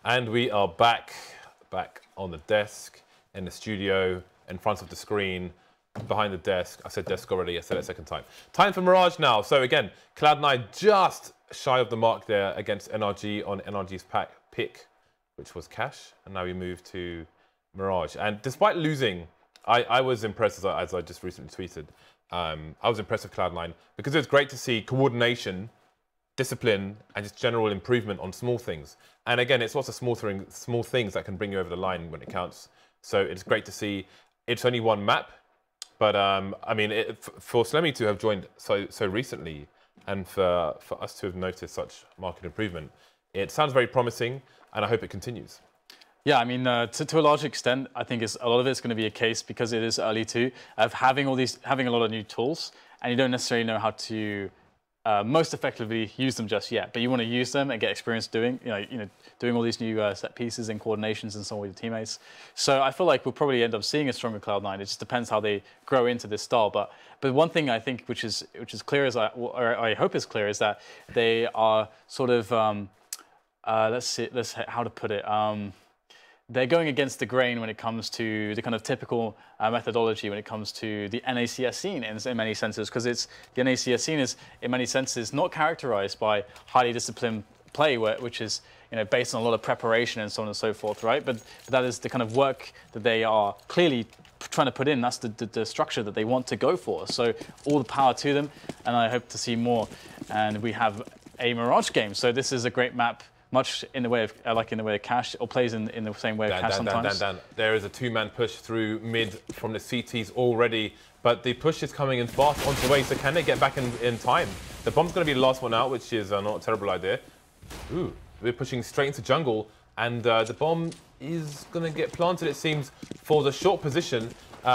And we are back on the desk, in the studio, in front of the screen, behind the desk. I said desk already, I said it a second time. Time for Mirage now. So again, Cloud9 just shy of the mark there against NRG on NRG's pick, which was Cash. And now we move to Mirage. And despite losing, I was impressed, as I just recently tweeted. I was impressed with Cloud9 because it was great to see coordination, discipline, and just general improvement on small things. And again, it's lots of small things that can bring you over the line when it counts. So it's great to see. It's only one map, but I mean, for Slemmy to have joined so recently, and for us to have noticed such market improvement, it sounds very promising, and I hope it continues. Yeah, I mean, to a large extent, I think a lot of it's going to be a case, because it is early too, of having a lot of new tools, and you don't necessarily know how to most effectively use them just yet. But you want to use them and get experience doing, doing all these new set pieces and coordinations and so on with your teammates. So I feel like we'll probably end up seeing a stronger Cloud9. It just depends how they grow into this style. But one thing I think which is clear, or I hope is clear, is that they are sort of how to put it. They're going against the grain when it comes to the kind of typical methodology when it comes to the NACS scene in many senses, because the NACS scene is in many senses not characterized by highly disciplined play, which is based on a lot of preparation and so on and so forth, right? But that is the kind of work that they are clearly trying to put in. That's the structure that they want to go for. So all the power to them, and I hope to see more. And we have a Mirage game, so this is a great map. Much in the way of Cash, or plays in the same way of Cash sometimes. Dan. There is a two-man push through mid from the CTs already, but the push is coming in fast onto the way, so can they get back in time? The bomb's going to be the last one out, which is not a terrible idea. Ooh, we're pushing straight into jungle, and the bomb is going to get planted, it seems, for the short position.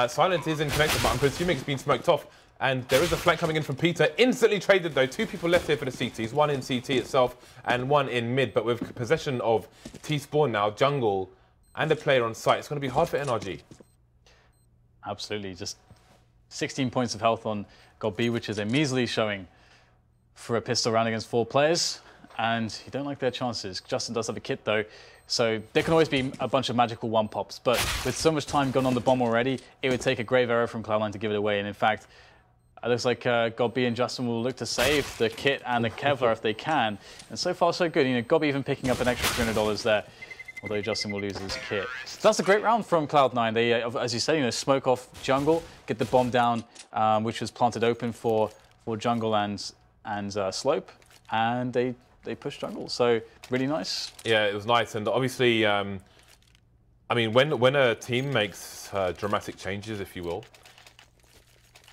Silence is in connection, but I'm presuming it's been smoked off. And there is a flank coming in from Peter. Instantly traded, though. Two people left here for the CTs. One in CT itself and one in mid. But with possession of T-Spawn now, jungle, and a player on site, it's going to be hard for NRG. Absolutely. Just 16 points of health on God B, which is a measly showing for a pistol round against 4 players. And you don't like their chances. Justin does have a kit, though. So there can always be a bunch of magical one-pops. But with so much time gone on the bomb already, it would take a grave error from Cloud9 to give it away. And in fact, it looks like Gobby and Justin will look to save the kit and the Kevlar if they can. And so far, so good. Gobby even picking up an extra $300 there, although Justin will lose his kit. So that's a great round from Cloud9. They, as you say, smoke off jungle, get the bomb down, which was planted open for jungle and slope, and they push jungle. So really nice. Yeah, it was nice. And obviously, I mean, when a team makes dramatic changes, if you will,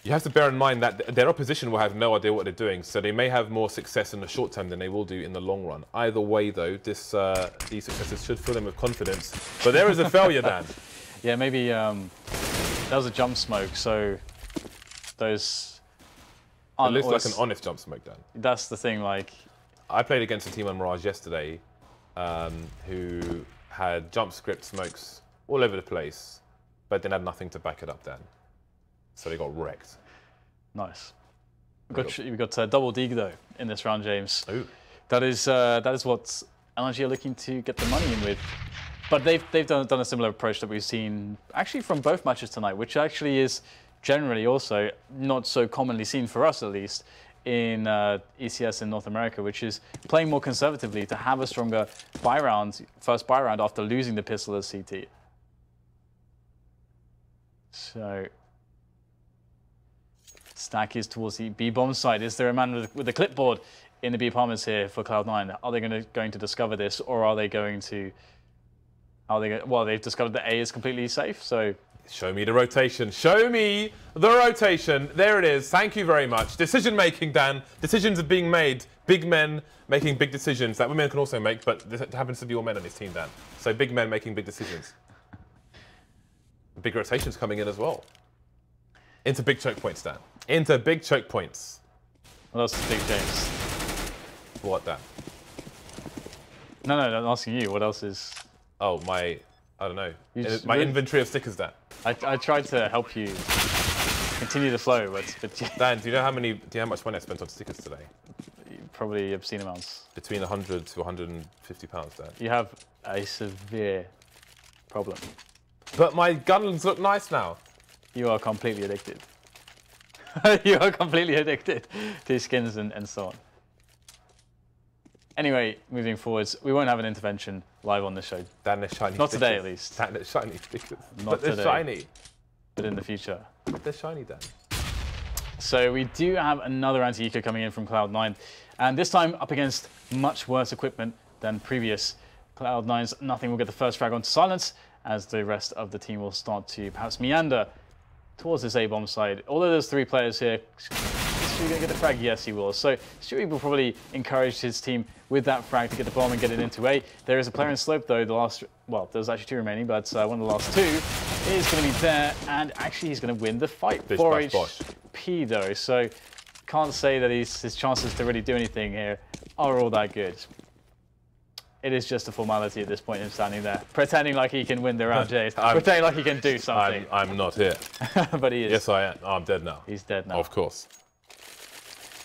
you have to bear in mind that their opposition will have no idea what they're doing, so they may have more success in the short term than they will do in the long run. Either way, though, these successes should fill them with confidence. But there is a failure, Dan. Yeah, maybe that was a jump smoke, so those aren't... It looks like an honest jump smoke, Dan. That's the thing, like... I played against a team on Mirage yesterday who had jump script smokes all over the place, but then had nothing to back it up, Dan. So they got wrecked. Nice. We've got double D though in this round, James. Ooh. That is what NRG are looking to get the money in with. But they've done a similar approach that we've seen actually from both matches tonight, which actually is generally also not so commonly seen for us, at least in ECS in North America, which is playing more conservatively to have a stronger first buy round after losing the pistol as CT. So. Stack is towards the B-bomb side. Is there a man with a clipboard in the B apartments here for Cloud9? Are they going to discover this, or are they going to? Well, they've discovered that A is completely safe. So show me the rotation. Show me the rotation. There it is. Thank you very much. Decision making, Dan. Decisions are being made. Big men making big decisions that women can also make, but this happens to be all men on this team, Dan. So big men making big decisions. Big rotations coming in as well. Into big choke points, Dan. Into big choke points. What else is big, James? What, Dan? No, I'm asking you. What else is... Oh, I don't know. My inventory of stickers, Dan. I tried to help you continue the flow, but Dan, do you know how much money I spent on stickers today? probably obscene amounts. Between 100 to 150 pounds, Dan. You have a severe problem. But my guns look nice now. You are completely addicted. You are completely addicted to skins and so on. Anyway, moving forwards, we won't have an intervention live on the show. Dan, they're shiny. Not stickers. today, at least. Dan, they're shiny stickers. Not but they're today. shiny. But in the future. They're shiny, Dan. So we do have another anti-eco coming in from Cloud9, and this time up against much worse equipment than previous. Cloud9's Nothing will get the first frag onto silence, as the rest of the team will start to perhaps meander towards this A-bomb side. Although there's 3 players here, is Stewie going to get the frag? Yes, he will. So Stewie will probably encourage his team with that frag to get the bomb and get it into A. There is a player in slope though, there's actually 2 remaining, but one of the last 2 is going to be there, and actually he's going to win the fight. 4 HP though, so can't say that his chances to really do anything here are all that good. It is just a formality at this point, him standing there, pretending like he can win the round, Jays. Pretending like he can do something. I'm not here. But he is. Yes, I am. Oh, I'm dead now. He's dead now. Of course.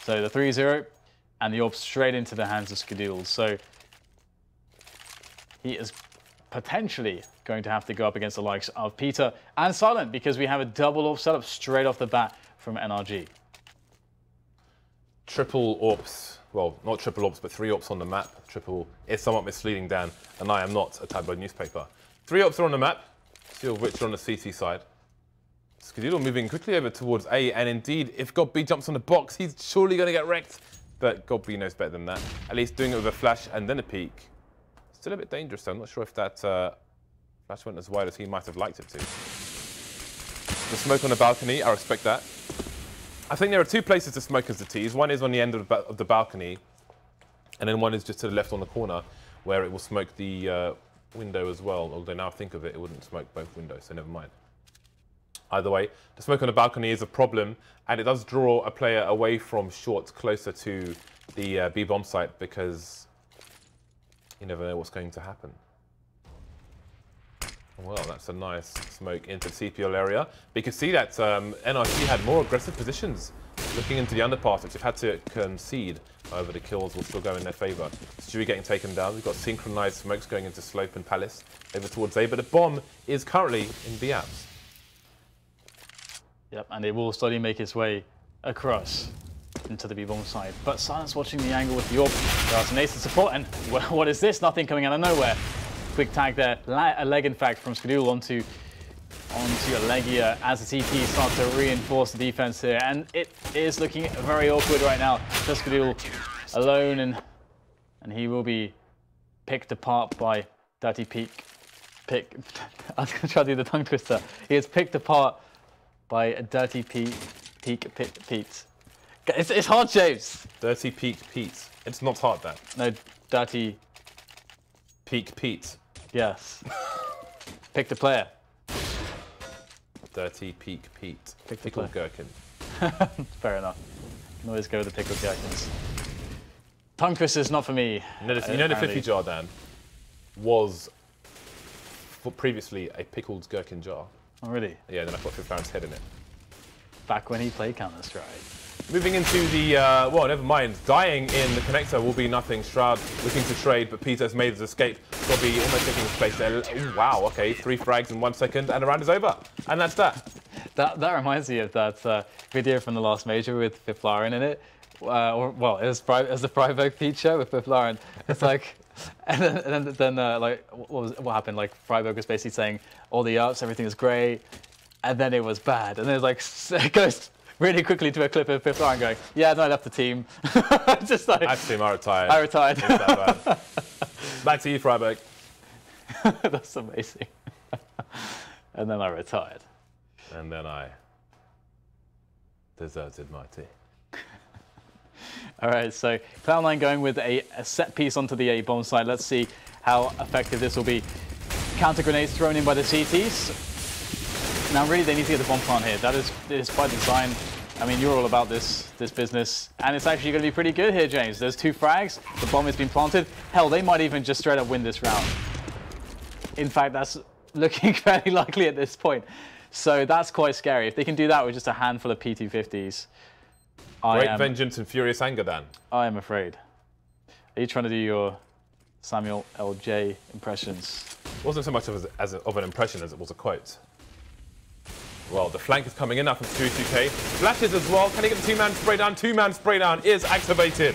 So the 3-0, and the AWP straight into the hands of Skadoodle. So he is potentially going to have to go up against the likes of Peter and Silent, because we have a double AWP setup straight off the bat from NRG. Triple AWPs. Well, not triple AWPs, but 3 AWPs on the map. Triple is somewhat misleading, Dan, and I am not a tabloid newspaper. 3 AWPs are on the map, 2 of which are on the CT side. Skadoodle moving quickly over towards A, and indeed, if GodB jumps on the box, he's surely going to get wrecked. But GodB knows better than that. At least doing it with a flash and then a peek. Still a bit dangerous, though. I'm not sure if that flash went as wide as he might have liked it to. The smoke on the balcony, I respect that. I think there are 2 places to smoke as the tease. One is on the end of the balcony, and then one is just to the left on the corner, where it will smoke the window as well. Although now I think of it, it wouldn't smoke both windows, so never mind. Either way, the smoke on the balcony is a problem, and it does draw a player away from short, closer to the B-bomb site, because you never know what's going to happen. Well, that's a nice smoke into the CPL area. But you can see that NRG had more aggressive positions looking into the underpass, which have had to concede. However, the kills will still go in their favour. Stewie getting taken down. We've got synchronised smokes going into Slope and Palace over towards A, but the bomb is currently in B apps. Yep, and it will slowly make its way across into the B-bomb side. But Silence watching the angle with the AWP. There are some aces support, and well, what is this? Nothing coming out of nowhere. Quick tag there, a leg in fact from Skadoodle onto LEGIJA as the CT starts to reinforce the defense here, and it is looking very awkward right now. Just Skadoodle alone, and he will be picked apart by Dirty Peak. I was going to try to do the tongue twister. He is picked apart by a Dirty Pete. It's hard, James. Dirty Peak Pete. It's not hard, that. No, Dirty Peak Pete. Yes. Pick the player. Dirty Peak Pete. Pick the Pickled Gherkin. Fair enough. Can always go with the pickled gherkins. Tongue twisters not for me. You know the 50 jar, Dan, was previously a pickled gherkin jar. Oh, really? Yeah, then I put Fifth head in it. Back when he played Counter-Strike. Moving into the, well, never mind. Dying in the connector will be Nothing. Shroud looking to trade, but Peter has made his escape. Gobby almost taking his place there. Ooh, wow, okay, 3 frags in 1 second, and the round is over. And that's that. That reminds me of that video from the last major with Fiflaren in it. Well, it was the Freiburg feature with Fiflaren. It's like, and then like, what happened? Like, Freiburg was basically saying all the ups, everything is great, and then it was bad. And then it goes really quickly to a clip of Fiflaren going, yeah, no, I left the team. Just like, actually, I retired. I retired. It was that bad. Back to you, Freiburg. That's amazing. And then I retired. And then I deserted my team. All right, so Cloud9 going with a set piece onto the A-bomb side. Let's see how effective this will be. Counter grenades thrown in by the CTs. Now, really, they need to get the bomb plant here. That is by design. I mean, you're all about this business, and it's actually going to be pretty good here, James. There's 2 frags. The bomb has been planted. Hell, they might even just straight up win this round. In fact, that's looking fairly likely at this point. So that's quite scary. If they can do that with just a handful of P250s, Great vengeance and furious anger, Dan. I am afraid. Are you trying to do your Samuel LJ impressions? It wasn't so much of an impression as it was a quote. Well, the flank is coming in now from Stewie2K. Flashes as well. Can he get the two-man spray down? Two-man spray down is activated.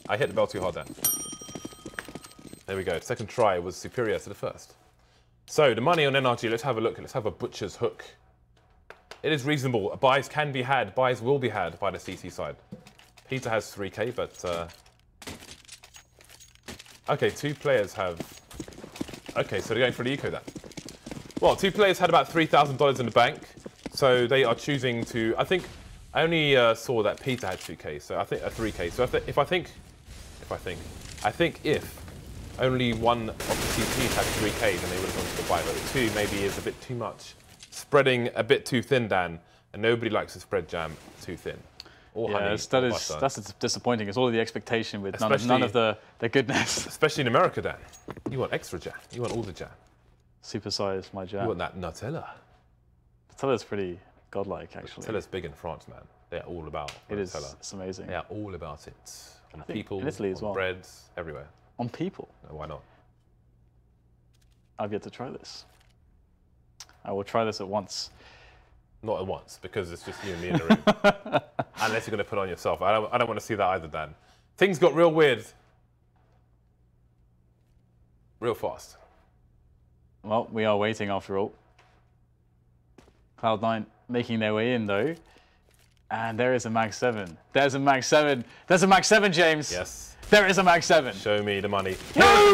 I hit the bell too hard then. There we go. The second try was superior to the first. So the money on NRG, let's have a look. Let's have a butcher's hook. It is reasonable. Buys can be had. Buys will be had by the CT side. Peter has 3K, but... Okay, two players have... Okay, so they're going for the eco then. Well, two players had about $3,000 in the bank. So they are choosing to... I think... I only saw that Peter had 2K, so I think 3K. So I think if only one of the CTs had 3K, then they would have gone to the buy. But two maybe is a bit too much. Spreading a bit too thin, Dan, and nobody likes to spread jam too thin. Or honey, that's disappointing. It's all of the expectation with none of the goodness. Especially in America, Dan. You want extra jam. You want all the jam. Supersize my jam. You want that Nutella. Nutella's pretty godlike, actually. Nutella's big in France, man. They're all about Nutella. It is. It's amazing. They are all about it. On people, in Italy as well. Breads, everywhere. On people? No, why not? I've yet to try this. I will try this at once. Not at once, because it's just you and me in the room. Unless you're going to put on yourself. I don't want to see that either, Dan. Things got real weird. Real fast. Well, we are waiting after all. Cloud9 making their way in, though. And there is a Mag 7. There's a Mag 7. There's a Mag 7, James. Yes. There is a Mag 7. Show me the money. No!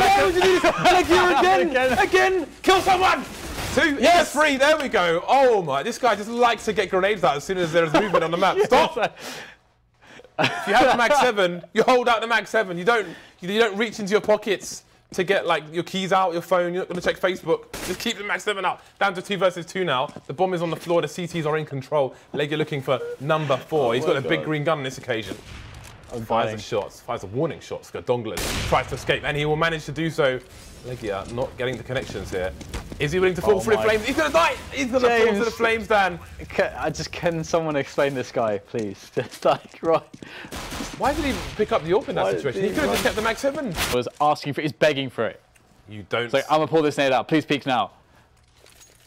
Again! Kill someone! Two, yes, three, there we go. Oh my, this guy just likes to get grenades out as soon as there's movement on the map. Stop! If you have the Mag 7, you hold out the Mag 7. You don't reach into your pockets to get like your keys out, your phone. You're not going to check Facebook. Just keep the Mag 7 out. Down to 2 versus 2 now. The bomb is on the floor. The CTs are in control. LEGIJA looking for number 4. He's got a big green gun on this occasion. Fires the shots. Fires the warning shots. Skadoodle tries to escape, and he will manage to do so. LEGIJA not getting the connections here. Is he willing to fall through the flames? He's going to die! He's going to fall to the flames, Dan. Can someone explain this guy, please? Just like, right. Why did he pick up the AWP in that situation? He could have just kept the Mag 7. He was asking for it. He's begging for it. You don't... It's like, I'm going to pull this nade out. Please peek now.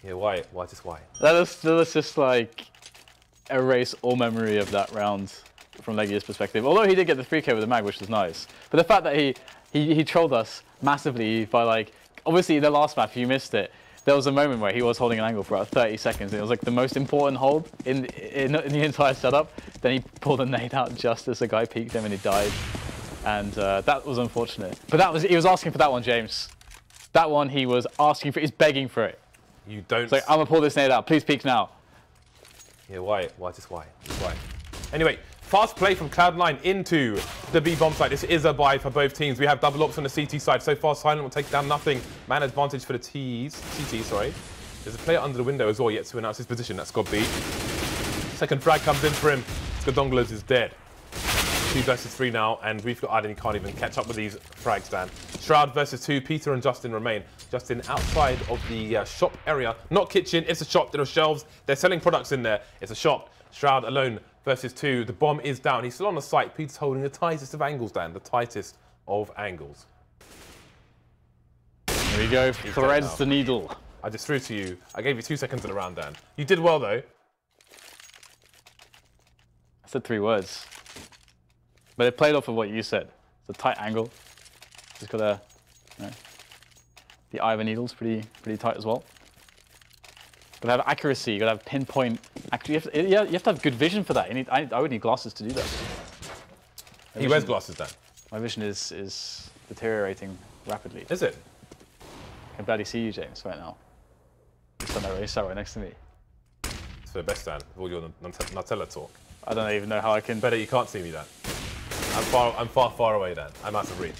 Yeah, why? Why just why? Let's just, like, erase all memory of that round from LEGIJA's perspective. Although he did get the 3K with the mag, which was nice. But the fact that he trolled us massively by, like, obviously in the last map, if you missed it, there was a moment where he was holding an angle for about 30 seconds. And it was like the most important hold in the entire setup. Then he pulled a nade out just as the guy peeked him and he died. And that was unfortunate. But he was asking for that one, James. That one he was asking for. He's begging for it. You don't... It's like, I'm going to pull this nade out. Please peek now. Yeah, why? Why? Just why? Just why? Anyway, fast play from Cloud9 into the B bomb site. This is a buy for both teams. We have double ops on the CT side. So far, Silent will take down nothing. Man advantage for the CT, sorry. There's a player under the window as well yet to announce his position. That's Scott B. Second frag comes in for him. Skadoodle is dead. 2 versus 3 now, and we've got Aiden. He can't even catch up with these frags, Dan. Shroud versus 2. Peter and Justin remain. Justin outside of the shop area. Not kitchen, it's a shop. There are shelves. They're selling products in there. It's a shop. Shroud alone versus 2. The bomb is down. He's still on the site. Peter's holding the tightest of angles, Dan. The tightest of angles. There we go. Threads the needle. I just threw to you. I gave you 2 seconds in the round, Dan. You did well, though. I said 3 words. But it played off of what you said. It's a tight angle. Just got a... You know, the eye of a needle's pretty tight as well. Got to have accuracy. You got to have pinpoint. You have to have good vision for that. I would need glasses to do that. He wears glasses, Dan. My vision is deteriorating rapidly. Is it? I can barely see you, James, right now. Just on that race right next to me. It's for the best, Dan. With all your Nutella talk. I don't even know how I can. Better you can't see me, Dan. I'm far away, Dan. I'm out of reach.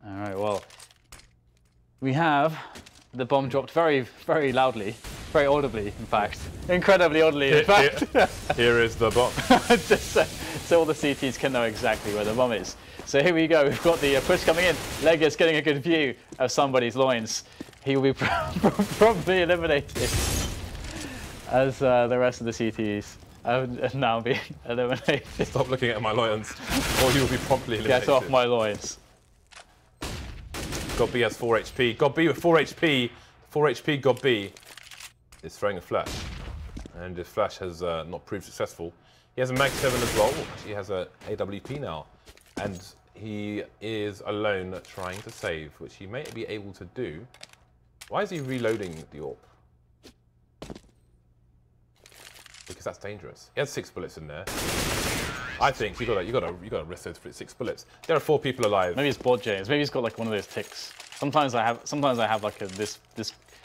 All right, well, we have the bomb dropped very, very loudly, very audibly, in fact. Incredibly audibly, in fact. Here is the bomb. Just so all the CTs can know exactly where the bomb is. So here we go. We've got the push coming in. LEGIJA's getting a good view of somebody's loins. He will be probably eliminated. as the rest of the CTs have now been eliminated. Stop looking at my loins, or you will be promptly eliminated. Get off my loins. God B has 4 HP. God B with 4 HP. 4 HP, God B is throwing a flash. And his flash has not proved successful. He has a Mag 7 as well. He has a AWP now. And he is alone trying to save, which he may be able to do. Why is he reloading the AWP? Because that's dangerous. He has 6 bullets in there. I think you gotta risk those 6 bullets. There are 4 people alive. Maybe it's board James.Maybe he's got like one of those ticks. Sometimes I have like this.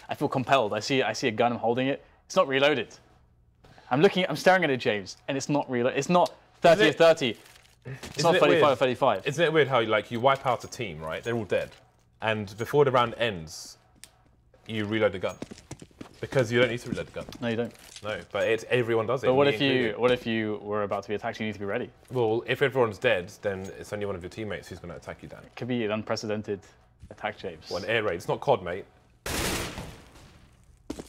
I feel compelled. I see a gun. I'm holding it. It's not reloaded. I'm staring at it, James, and it's not reloaded. It's not 30 of 30. It's not 35 of 35. Isn't it weird how you wipe out a team, right? They're all dead, and before the round ends, you reload the gun. Because you don't need to reload the gun. No, you don't. No, but everyone does it. But what if you were about to be attacked? You need to be ready. Well, if everyone's dead, then it's only one of your teammates who's going to attack you, Dan. It could be an unprecedented attack, James. Well, an air raid. It's not COD, mate.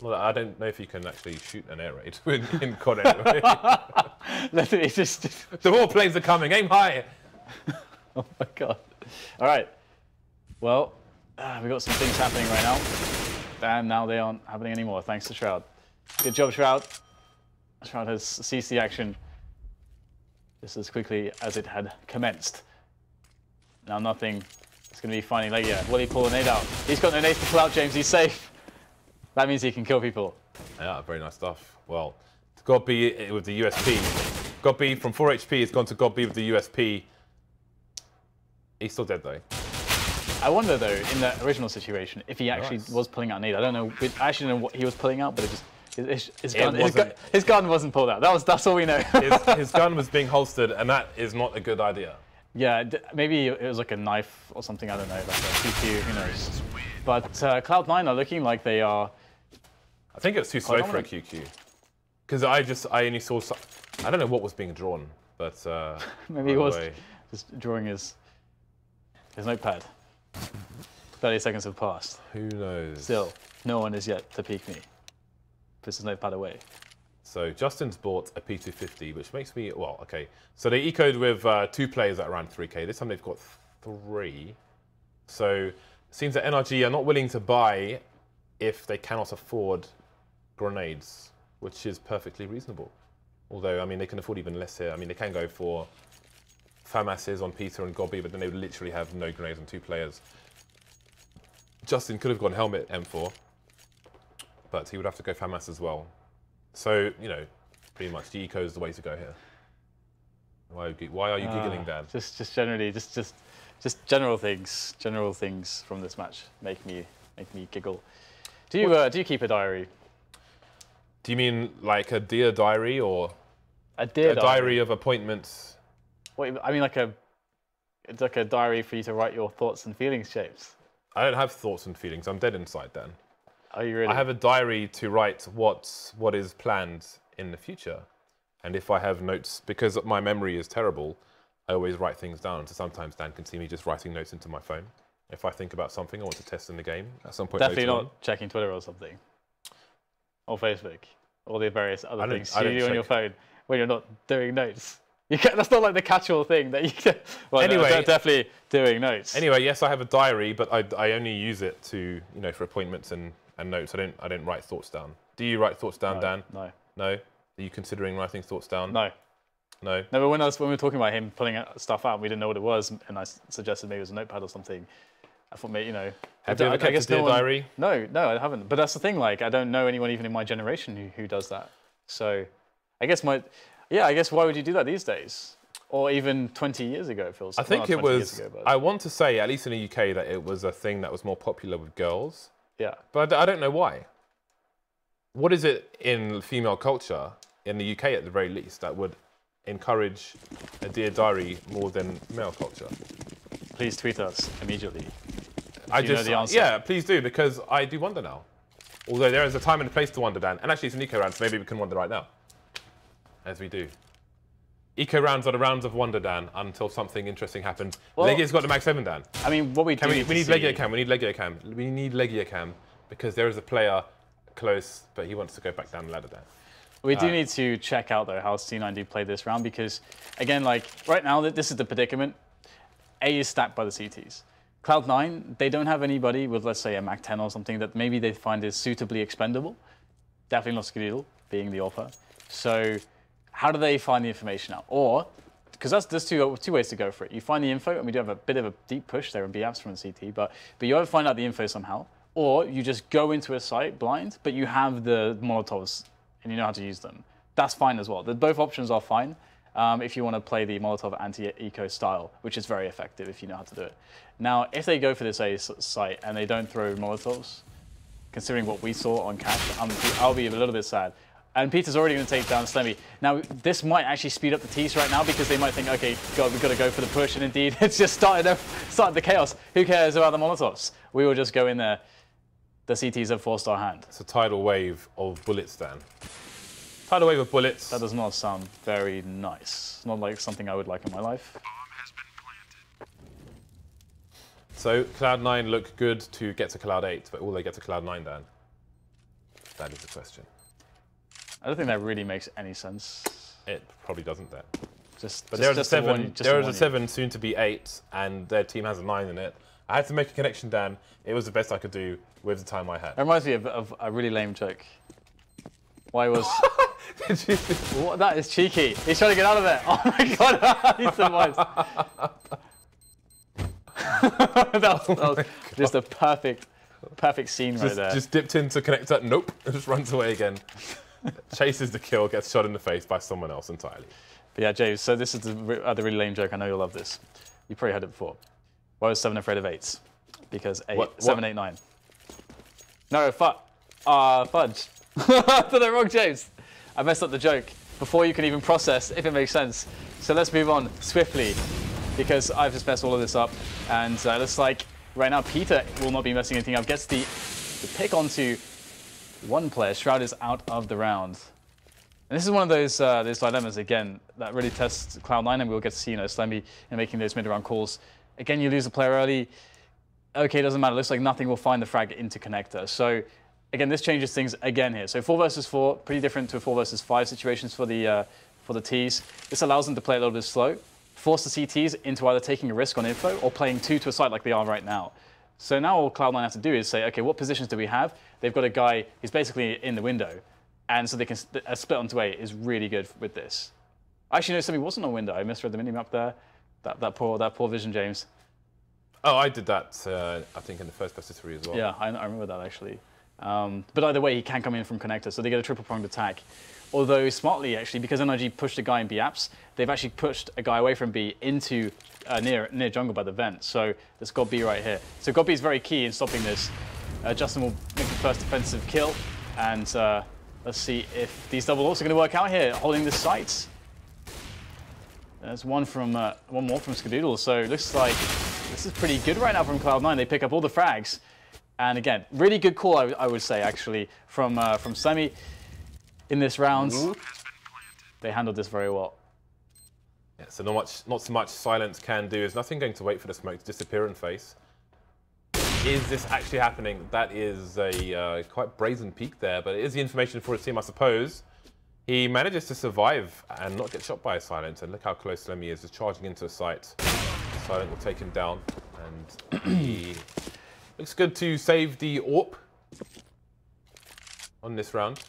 Well, I don't know if you can actually shoot an air raid in COD anyway. It's just... The more planes are coming. Aim high. Oh my god. All right. Well, we've got some things happening right now. And now they aren't happening anymore, thanks to Shroud. Good job, Shroud. Shroud has ceased the action just as quickly as it had commenced. Now nothing is going to be finding LEGIJA. Will he pull a nade out? He's got no nades to pull out, James. He's safe. That means he can kill people. Yeah, very nice stuff. Well, God B with the USP. God B from 4 HP has gone to God B with the USP. He's still dead, though. I wonder, though, in the original situation, if he actually was pulling out a nade. I don't know. I actually don't know what he was pulling out, but his gun wasn't pulled out. That's all we know. his gun was being holstered, and that is not a good idea. Yeah, maybe it was like a knife or something. I don't know, like a QQ, who knows. But Cloud9 are looking like they are... I think it was too slow for a QQ. Because I only saw... I don't know what was being drawn, but... maybe it was just drawing his notepad. 30 seconds have passed. Who knows? Still, no one is yet to peek me. Puts his notepad away. So Justin's bought a P250, which makes me, well, okay. So they ecoed with 2 players at around 3K. This time they've got 3. So it seems that NRG are not willing to buy if they cannot afford grenades, which is perfectly reasonable. Although, I mean, they can afford even less here. I mean, they can go for FAMASs on Peter and Gobby, but then they would literally have no grenades on 2 players. Justin could have gone helmet M4, but he would have to go FAMAS as well. So, you know, pretty much the eco is the way to go here. Why are you giggling, Dan? Just generally, just general things from this match make me giggle. Do you keep a diary? Do you mean like a dear diary or a diary of appointments? Wait, I mean it's like a diary for you to write your thoughts and feelings, James. I don't have thoughts and feelings. I'm dead inside, Dan. Are you really? I have a diary to write what is planned in the future. And if I have notes, because my memory is terrible, I always write things down. So sometimes Dan can see me just writing notes into my phone. If I think about something I want to test in the game at some point Definitely later not on. Checking Twitter or something. Or Facebook. Or the various other things you do on your phone when you're not doing notes. That's not like the catch-all thing that you can... Well, anyway, no, definitely doing notes. Anyway, yes, I have a diary, but I only use it to, you know, for appointments and notes. I don't write thoughts down. Do you write thoughts down, Dan? No. No? Are you considering writing thoughts down? No. No? No, but when we were talking about him pulling stuff out, we didn't know what it was, and I suggested maybe it was a notepad or something. I thought, maybe, you know... Have you ever kept a dear diary? No, I haven't. But that's the thing, like, I don't know anyone even in my generation who does that. So, I guess why would you do that these days? Or even 20 years ago, it feels. I think it was, I want to say, at least in the UK, that it was a thing that was more popular with girls. Yeah. But I don't know why. What is it in female culture, in the UK at the very least, that would encourage a dear diary more than male culture? Please tweet us immediately. Know the answer? Yeah, please do, because I do wonder now. Although there is a time and a place to wonder, Dan. And actually, it's an eco round, so maybe we can wonder right now. As we do. Eco rounds are the rounds of wonder, Dan, until something interesting happens. Well, LEGIJA's got the Mag 7, Dan. I mean, what we do we need LEGIJA cam. We need LEGIJA cam. We need LEGIJA cam because there is a player close, but he wants to go back down the ladder, Dan. We do need to check out, though, how C9 do play this round, because, again, like, right now, this is the predicament. A is stacked by the CTs. Cloud9, they don't have anybody with, let's say, a Mac 10 or something that maybe they find is suitably expendable. Definitely not Skadoodle, being the AWPer. So how do they find the information out? Or, because there's two ways to go for it. You find the info, and we do have a bit of a deep push there in B-apps from the CT, but you either find out the info somehow, or you just go into a site blind, but you have the Molotovs and you know how to use them. That's fine as well. Both options are fine if you want to play the Molotov anti-eco style, which is very effective if you know how to do it. Now, if they go for this A site and they don't throw Molotovs, considering what we saw on Cash, I'll be a little bit sad. And Peter's already going to take down Slemmy. Now, this might actually speed up the tease right now because they might think, okay, God, we've got to go for the push. And indeed, it's just started the chaos. Who cares about the Molotovs? We will just go in there. The CTs have forced our hand. It's a tidal wave of bullets, Dan. Tidal wave of bullets. That does not sound very nice. Not like something I would like in my life. So Cloud9 look good to get to Cloud 8, but will they get to Cloud9, Dan? That is the question. I don't think that really makes any sense. It probably doesn't, then. But there is a 7, soon to be 8, and their team has a 9 in it. I had to make a connection, Dan. It was the best I could do with the time I had. It reminds me of a really lame joke. Why was... What? That is cheeky. He's trying to get out of it. Oh my God, he survives. that was just a perfect scene right there. Just dipped into connector. Nope. Just runs away again. Chases the kill, gets shot in the face by someone else entirely. But yeah, James, so this is the really lame joke. I know you'll love this. You probably heard it before. Why was 7 afraid of 8s? Because 7, 8, 9. No, fudge. I did it wrong, James. I messed up the joke before you can even process if it makes sense. So let's move on swiftly because I've just messed all of this up. And it looks like right now Peter will not be messing anything up. Gets the pick onto one player. Shroud is out of the round. And this is one of those dilemmas, again, that really tests Cloud9, and we'll get to see, Slemmy making those mid-round calls. Again, you lose a player early. Okay, doesn't matter. Looks like nothing will find the frag into connector. So, again, this changes things again here. So 4 versus 4, pretty different to 4 versus 5 situations for the Ts. This allows them to play a little bit slow, force the CTs into either taking a risk on info or playing 2 to a site like they are right now. So now all Cloud9 have to do is say, okay, what positions do we have? They've got a guy who's basically in the window. And so they can a split onto A is really good with this. Actually, no, something wasn't on window. I misread the minimap there. That poor vision, James. Oh, I did that, I think, in the first best of 3 as well. Yeah, I remember that, actually. But either way, he can come in from connector, so they get a triple-pronged attack. Although, smartly, actually, because NRG pushed a guy in B apps, they've actually pushed a guy away from B into near jungle by the vent. So there's God B right here. So God B is very key in stopping this. Justin will make the first defensive kill, and let's see if these double ults are going to work out here, holding the site. There's one more from Skadoodle, so it looks like this is pretty good right now from Cloud9. They pick up all the frags. And again, really good call, I would say, actually, from Slemmy in this round. They handled this very well. Yeah, so not so much silence can do. There's nothing going to wait for the smoke to disappear in face. Is this actually happening? That is a quite brazen peek there, but it is the information for his team, I suppose. He manages to survive and not get shot by a silence, and look how close Slemmy is, just charging into a site. Silent will take him down, and he looks good to save the AWP on this round.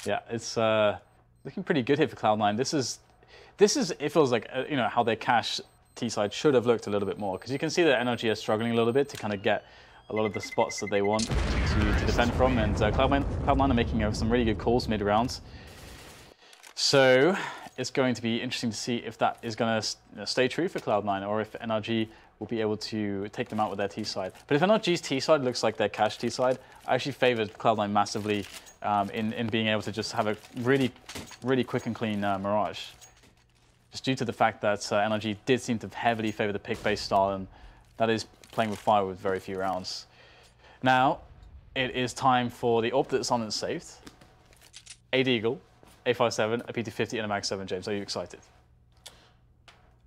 Yeah, it's looking pretty good here for Cloud9. This is it feels like how their cash T side should have looked a little bit more, because you can see that NRG are struggling a little bit to kind of get a lot of the spots that they want to defend from, and Cloud9 are making some really good calls mid rounds. So it's going to be interesting to see if that is going to stay true for Cloud9, or if NRG will be able to take them out with their T side. But if NRG's T side looks like their cash T side, I actually favored Cloud9 massively in being able to just have a really quick and clean Mirage. Just due to the fact that NRG did seem to heavily favor the pick-based style, and that is playing with fire with very few rounds. Now, it is time for the AWP that Silence saved. A Deagle, A57, a PT50, and a Mag 7. James, are you excited?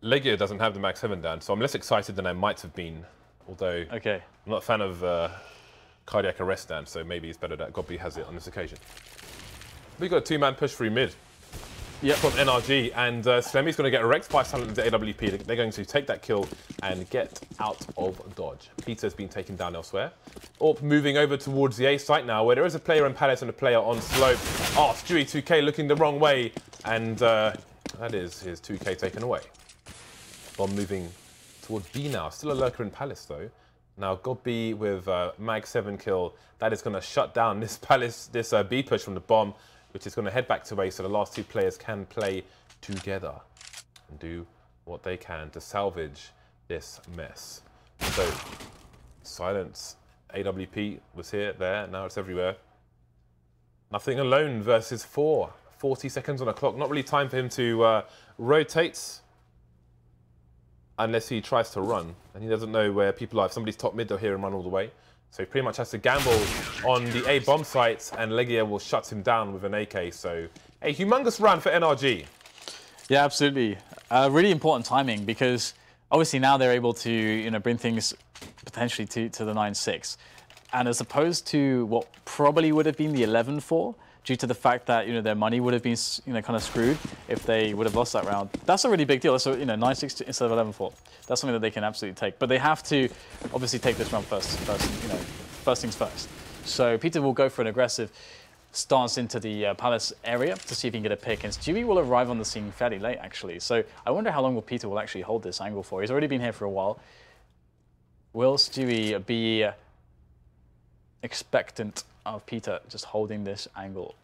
LEGIJA doesn't have the Mag 7 down, so I'm less excited than I might have been. Although I'm not a fan of cardiac arrest down, so maybe it's better that Godby has it on this occasion. We got a two-man push through mid. Yep. From NRG, and Slemmy's going to get wrecked by Silent into AWP. They're going to take that kill and get out of dodge. Peter's been taken down elsewhere. Orp moving over towards the A site now, where there is a player in Palace and a player on slope. Oh, Stewie2K looking the wrong way, and that is his 2K taken away. Bomb moving towards B now. Still a lurker in Palace though. Now Gobby with Mag 7 kill. That is going to shut down this Palace, this B push from the bomb, which is going to head back to A so the last two players can play together and do what they can to salvage this mess. So, Silence, AWP was here, there, now it's everywhere. Nothing alone versus 4. 40 seconds on the clock. Not really time for him to rotate unless he tries to run. And he doesn't know where people are. If somebody's top mid, they'll hear him run all the way. So he pretty much has to gamble on the A bomb sites, and LEGIJA will shut him down with an AK. So a humongous run for NRG. Yeah, absolutely. Really important timing, because obviously now they're able to bring things potentially to the 9-6. And as opposed to what probably would have been the 11-4, due to the fact that their money would have been kind of screwed if they would have lost that round. That's a really big deal. So 9-6 instead of 11-4. That's something that they can absolutely take. But they have to obviously take this round first things first. So Peter will go for an aggressive stance into the Palace area to see if he can get a pick. And Stewie will arrive on the scene fairly late, actually. So I wonder how long Peter will actually hold this angle for. He's already been here for a while. Will Stewie be expectant of Peter just holding this angle?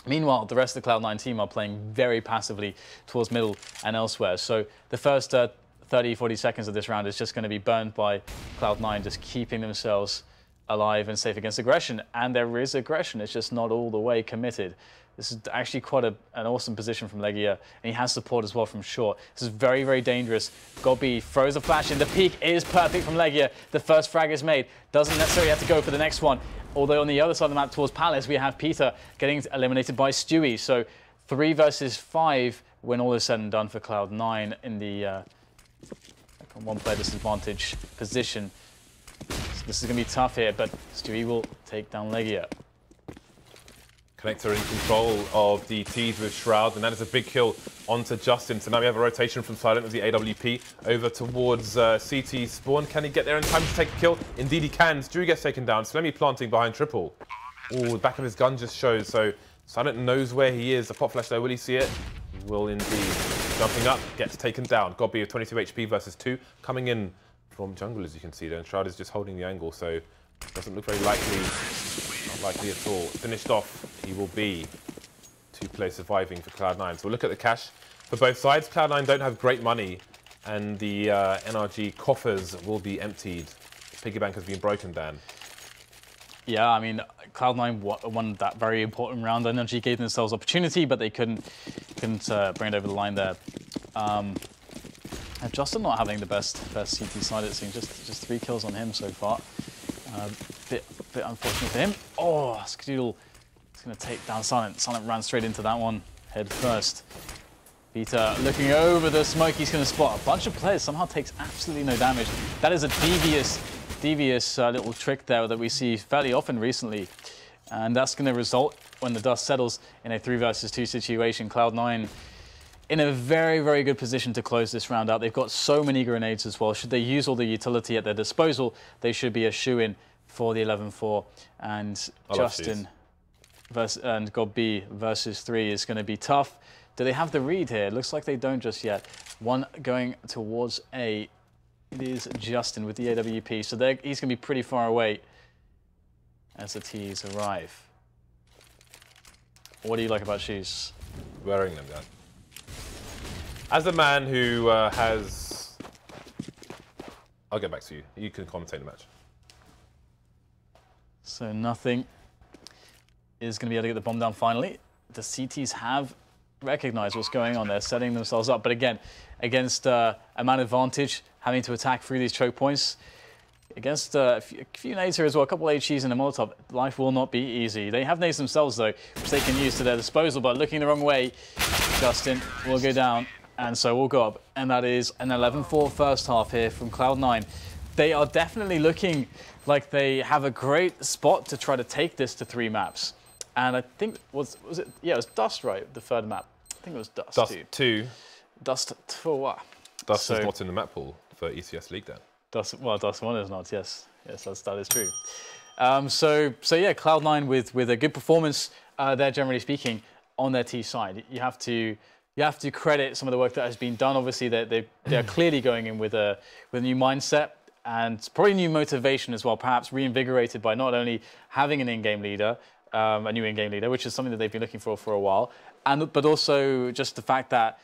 Meanwhile, the rest of the Cloud9 team are playing very passively towards middle and elsewhere. So the first 30, 40 seconds of this round is just going to be burned by Cloud9, just keeping themselves alive and safe against aggression. And there is aggression, it's just not all the way committed. This is actually quite an awesome position from LEGIJA, and he has support as well from short. This is very, very dangerous. Gobby throws a flash in. The peak is perfect from LEGIJA. The first frag is made. Doesn't necessarily have to go for the next one. Although on the other side of the map towards Palace, we have Peter getting eliminated by Stewie. So 3 versus 5 when all is said and done for Cloud9 in the one player disadvantage position. So this is going to be tough here, but Stewie will take down LEGIJA. Connector in control of the T's with Shroud, and that is a big kill onto Justin. So now we have a rotation from Silent as the AWP over towards CT spawn. Can he get there in time to take a kill? Indeed he can. Stewie gets taken down. Slemmy planting behind triple. Oh, the back of his gun just shows. So Silent knows where he is. The pop flash there, will he see it? He will indeed. Jumping up, gets taken down. Gobby with 22 HP versus 2. Coming in from jungle, as you can see there. And Shroud is just holding the angle, so doesn't look very likely. Not likely at all. Finished off, he will be 2 players surviving for Cloud9. So we'll look at the cash for both sides. Cloud9 don't have great money, and the NRG coffers will be emptied. Piggy bank has been broken, Dan. Yeah, I mean, Cloud9 won that very important round. NRG gave themselves opportunity, but they couldn't bring it over the line there. And Justin not having the best CT side, it seems. Just 3 kills on him so far. Bit unfortunate for him. Oh, Skadoodle is going to take down Silent. Silent ran straight into that one, head first. Peter looking over the smoke. He's going to spot a bunch of players. Somehow takes absolutely no damage. That is a devious little trick there that we see fairly often recently. And that's going to result, when the dust settles, in a 3 versus 2 situation. Cloud9 in a very, very good position to close this round out. They've got so many grenades as well. Should they use all the utility at their disposal, they should be a shoo-in for the 11-4. And Justin and Gobby versus 3 is going to be tough. Do they have the read here? Looks like they don't just yet. One going towards A. It is Justin with the AWP. So he's going to be pretty far away as the T's arrive. What do you like about shoes? Wearing them, Dan. As a man who has... I'll get back to you. You can commentate the match. So nothing is going to be able to get the bomb down finally. The CTs have recognized what's going on. They're setting themselves up. But again, against a man advantage, having to attack through these choke points, against a few nades here as well, a couple of HEs and a Molotov, life will not be easy. They have nades themselves, though, which they can use to their disposal. But looking the wrong way, Justin will go down. And so will Gob. And that is an 11-4 first half here from Cloud9. They are definitely looking like they have a great spot to try to take this to 3 maps. And I think, was it? Yeah, it was Dust, right? The third map. I think it was Dust. Dust 2. Dust for what? Dust is not in the map pool for ECS League then. Dust 1 is not. Yes, that is true. So yeah, Cloud9 with a good performance there, generally speaking, on their T side. You have to credit some of the work that has been done. Obviously, they are clearly going in with a new mindset and probably new motivation as well. Perhaps reinvigorated by not only having an in-game leader, a new in-game leader, which is something that they've been looking for a while, but also just the fact that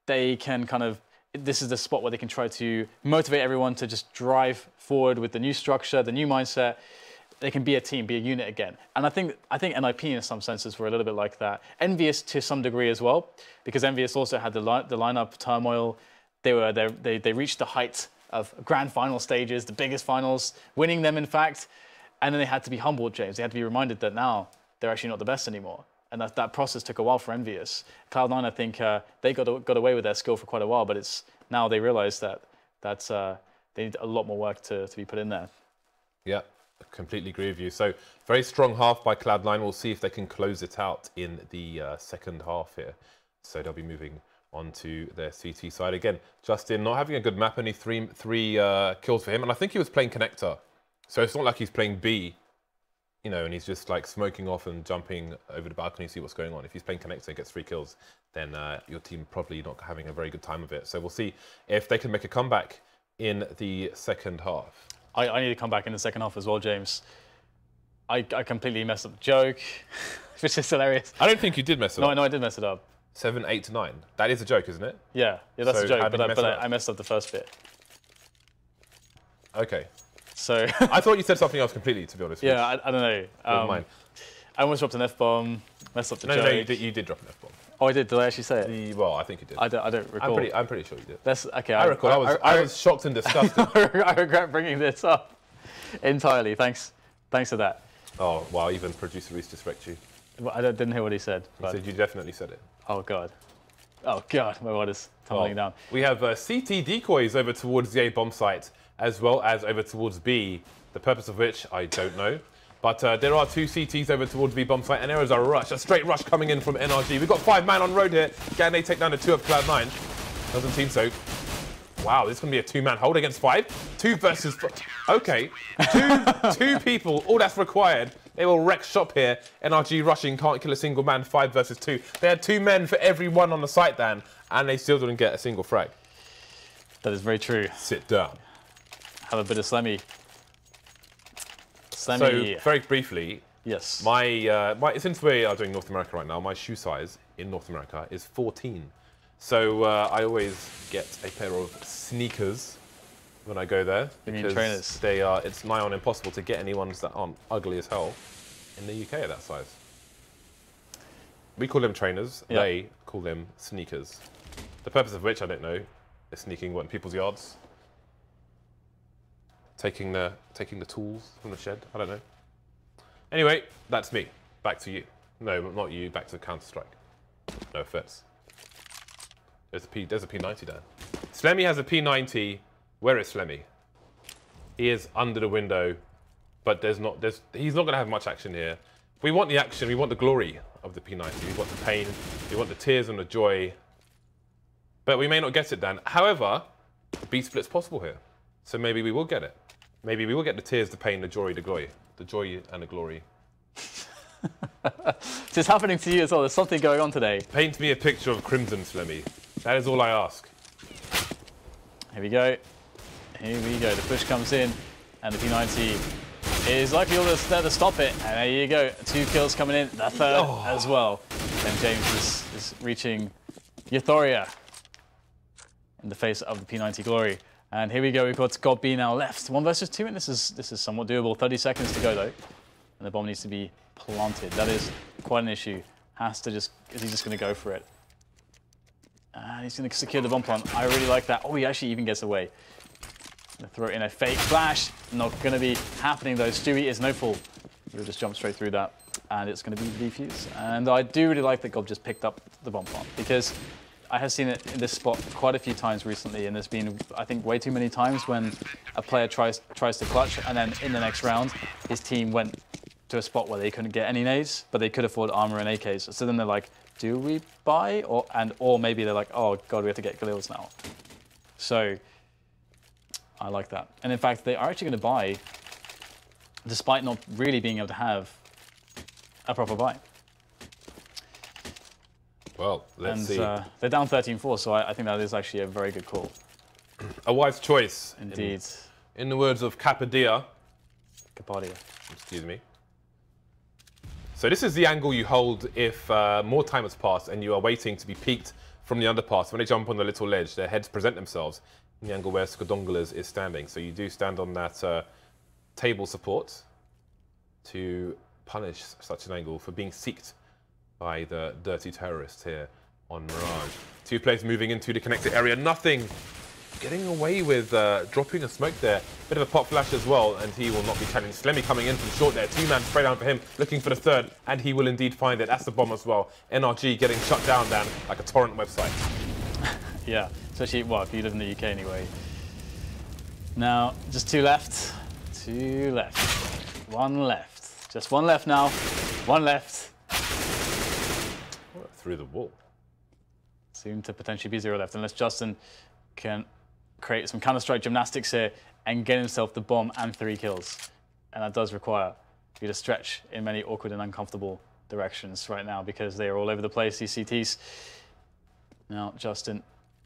they can kind of. This is the spot where they can try to motivate everyone to just drive forward with the new structure, the new mindset. They can be a team, be a unit again. And I think NIP in some senses were a little bit like that. Envious to some degree as well, because Envious also had the lineup turmoil. They reached the height of grand final stages, the biggest finals, winning them in fact. And then they had to be humbled, James. They had to be reminded that now they're actually not the best anymore. And that process took a while for Envious. Cloud9, I think they got away with their skill for quite a while, but it's now they realize that they need a lot more work to be put in there. Yeah, I completely agree with you. So very strong half by Cloud9. We'll see if they can close it out in the second half here. So they'll be moving on to their CT side. Again, Justin not having a good map, only three kills for him. And I think he was playing Connector. So it's not like he's playing B. You know, and he's just like smoking off and jumping over the balcony to see what's going on. If he's playing Connector and gets 3 kills, then your team probably not having a very good time of it. So we'll see if they can make a comeback in the second half. I need to come back in the second half as well, James. I completely messed up the joke, which is hilarious. I don't think you did mess it up. No, I did mess it up. 7, 8, 9. That is a joke, isn't it? Yeah, that's a joke, but I messed up the first bit. Okay. So I thought you said something else completely, to be honest. Yeah, I don't know. Mine. I almost dropped an F-bomb, messed up the joke. No, you did drop an F-bomb. Oh, I did. Did I actually say it? Well, I think you did. I don't recall. I'm pretty sure you did. That's okay. I recall. I was shocked and disgusted. I regret bringing this up entirely. Thanks for that. Oh wow! Even producer Reese just wrecked you. Well, I didn't hear what he said. He said you definitely said it. Oh god. Oh god, my word is tumbling down. We have CT decoys over towards the A bomb site, as well as over towards B. The purpose of which I don't know. But there are 2 CTs over towards B bomb site, and there is a rush, a straight rush coming in from NRG. We've got 5 man on road here. Can they take down the 2 of Cloud9? Doesn't seem so. Wow, this is going to be a 2-man hold against 5. 2 versus 4. Okay, two people, all that's required. They will wreck shop here. NRG rushing, can't kill a single man, 5 versus 2. They had 2 men for every one on the site, Dan, and they still didn't get a single frag. That is very true. Sit down. Have a bit of Slemmy. So, very briefly, yes. Since we are doing North America right now, my shoe size in North America is 14. So I always get a pair of sneakers when I go there because trainers? It's nigh on impossible to get any ones that aren't ugly as hell in the UK at that size. We call them trainers. Yep. They call them sneakers. The purpose of which I don't know is sneaking in people's yards. Taking the tools from the shed. I don't know. Anyway, that's me. Back to you. No, not you. Back to Counter-Strike. No offense. There's a P90 there. Slemmy has a P90. Where is Slemmy? He is under the window, but he's not going to have much action here. We want the action. We want the glory of the P90. We want the pain. We want the tears and the joy. But we may not get it, Dan. However, B split's possible here. So maybe we will get it. Maybe we will get the tears, the pain, the joy, the glory. The joy and the glory. This is happening to you as well. There's something going on today. Paint me a picture of crimson, Slemmy. That is all I ask. Here we go. Here we go. The push comes in, and the P90 is likely all there to stop it. And there you go. 2 kills coming in. The third as well. And James is reaching Euphoria in the face of the P90 glory. And here we go. We've got God B now left. 1 versus 2, and this is somewhat doable. 30 seconds to go though, and the bomb needs to be planted. That is quite an issue. Is he just going to go for it? He's going to secure the bomb plant. I really like that. Oh, he actually even gets away. Gonna throw in a fake flash. Not going to be happening though. Stewie is no fool. He'll just jump straight through that, and it's going to be defuse. And I do really like that God just picked up the bomb plant, because I have seen it in this spot quite a few times recently, and there's been, I think, way too many times when a player tries to clutch, and then in the next round, his team went to a spot where they couldn't get any nades, but they could afford armor and AKs. So then they're like, do we buy? Or maybe they're like, oh god, we have to get Galils now. So I like that. And in fact, they are actually going to buy, despite not really being able to have a proper buy. Well, let's see. They're down 13-4, so I think that is actually a very good call. A wise choice. Indeed. In the words of Kapadia. Kapadia. Excuse me. So this is the angle you hold if more time has passed and you are waiting to be peeked from the underpass. When they jump on the little ledge, their heads present themselves in the angle where Skadoodle is standing. So you do stand on that table support to punish such an angle for being seeked by the dirty terrorists here on Mirage. Two players moving into the connected area. Nothing. Getting away with dropping a smoke there. Bit of a pop flash as well, and he will not be challenged. Slemmy coming in from short there. Two-man spray down for him, looking for the third, and he will indeed find it. That's the bomb as well. NRG getting shut down, Dan, like a torrent website. Yeah, especially, well, if you live in the UK anyway. Now, just two left. Two left. One left. Just one left now. One left. Through the wall. Soon to potentially be zero left, unless Justin can create some Counter-Strike gymnastics here and get himself the bomb and 3 kills. And that does require you to stretch in many awkward and uncomfortable directions right now because they are all over the place, these CTs. Now, Justin,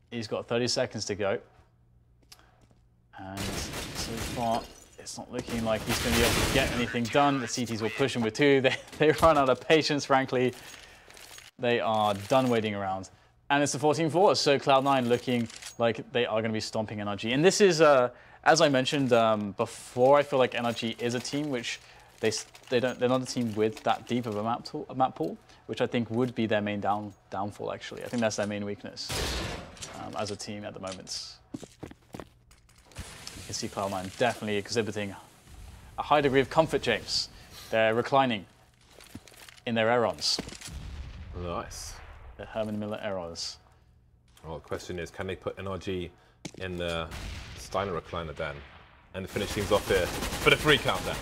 he's got 30 seconds to go. And so far, it's not looking like he's going to be able to get anything done. The CTs will push him with 2. They run out of patience, frankly. They are done waiting around. And it's the 14-4, so Cloud9 looking like they are going to be stomping NRG. And this is, as I mentioned before, I feel like NRG is a team which they're not a team with that deep of a map pool, which I think would be their main downfall, actually. I think that's their main weakness as a team at the moment. You can see Cloud9 definitely exhibiting a high degree of comfort, James. They're reclining in their Aerons. Nice. The Herman Miller errors. Well, the question is, can they put NRG in the Steiner recliner, Dan, and finish things off here for the 3 count, Dan?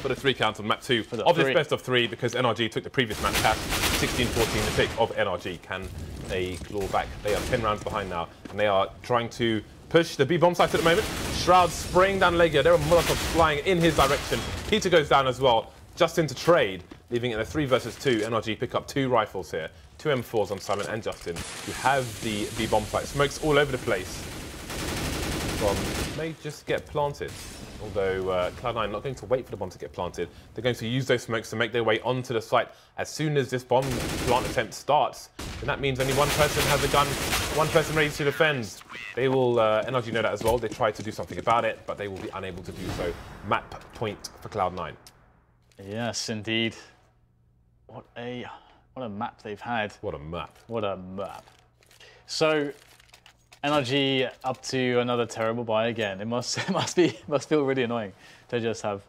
For the 3 count on map 2 of this best of 3, because NRG took the previous match cash, 16-14, the pick of NRG. Can they claw back? They are 10 rounds behind now, and they are trying to push the B bomb site at the moment. Shroud spraying down LEGIJA. There are Molotovs flying in his direction. Peter goes down as well, just into trade, leaving it in a 3 versus 2. NRG pick up 2 rifles here. 2 M4s on Silent and Justin, who have the B-bomb site. Smokes all over the place. Bomb may just get planted, although Cloud9 not going to wait for the bomb to get planted. They're going to use those smokes to make their way onto the site. As soon as this bomb plant attempt starts, then that means only one person has a gun, one person ready to defend. They will, NRG know that as well. They try to do something about it, but they will be unable to do so. Map point for Cloud9. Yes, indeed. What a map they've had. What a map. What a map. So, NRG up to another terrible buy again. It must feel really annoying to just have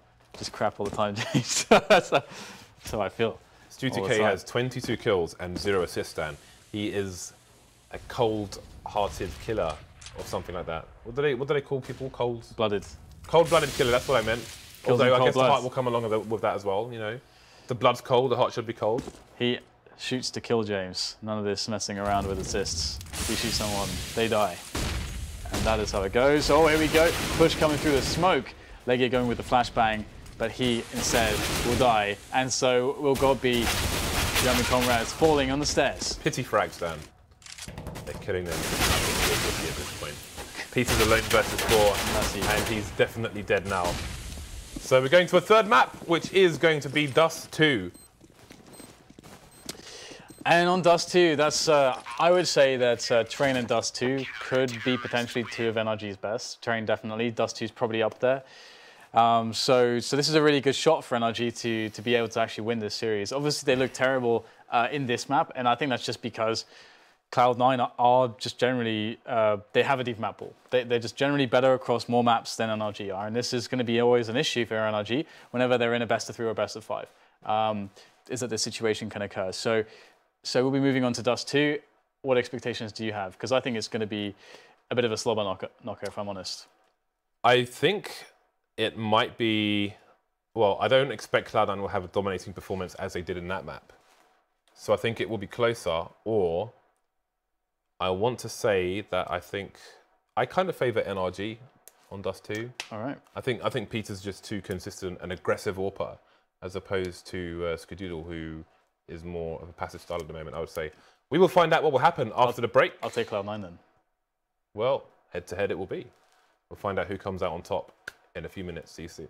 crap all the time, James. That's how I feel. Stewie2K has 22 kills and 0 assists, Dan. He is a cold-hearted killer or something like that. What do they call people? Cold-blooded. Cold-blooded killer, that's what I meant. Although I guess the heart will come along with that as well, you know. The blood's cold, the heart should be cold. He shoots to kill, James. None of this messing around with assists. If you shoot someone, they die. And that is how it goes. Oh, here we go. Push coming through the smoke. LEGIJA going with the flashbang, but he instead will die. And so will God be German comrades falling on the stairs. Pity frags, Dan. They're killing them at this point. Peter's alone versus 4, and he's definitely dead now. So we're going to a 3rd map, which is going to be Dust 2. And on Dust 2, that's I would say that Train and Dust 2 could be potentially 2 of NRG's best. Train definitely, Dust 2 is probably up there. So this is a really good shot for NRG to be able to actually win this series. Obviously, they look terrible in this map, and I think that's just because Cloud9 are just generally, they have a deep map pool. They're just generally better across more maps than NRG are, and this is going to be always an issue for NRG whenever they're in a best of 3 or best of 5, is that this situation can occur. So we'll be moving on to Dust 2. What expectations do you have? Because I think it's going to be a bit of a slobber knocker, if I'm honest. I think it might be Well, I don't expect Cloud9 will have a dominating performance as they did in that map. So I think it will be closer, or I want to say that I kind of favour NRG on Dust 2. All right. I think Peter's just too consistent and aggressive AWPer, as opposed to Skadoodle, who is more of a passive style at the moment, I would say. We will find out what will happen after the break. I'll take Cloud9 then. Well, head-to-head it will be. We'll find out who comes out on top in a few minutes. See you soon.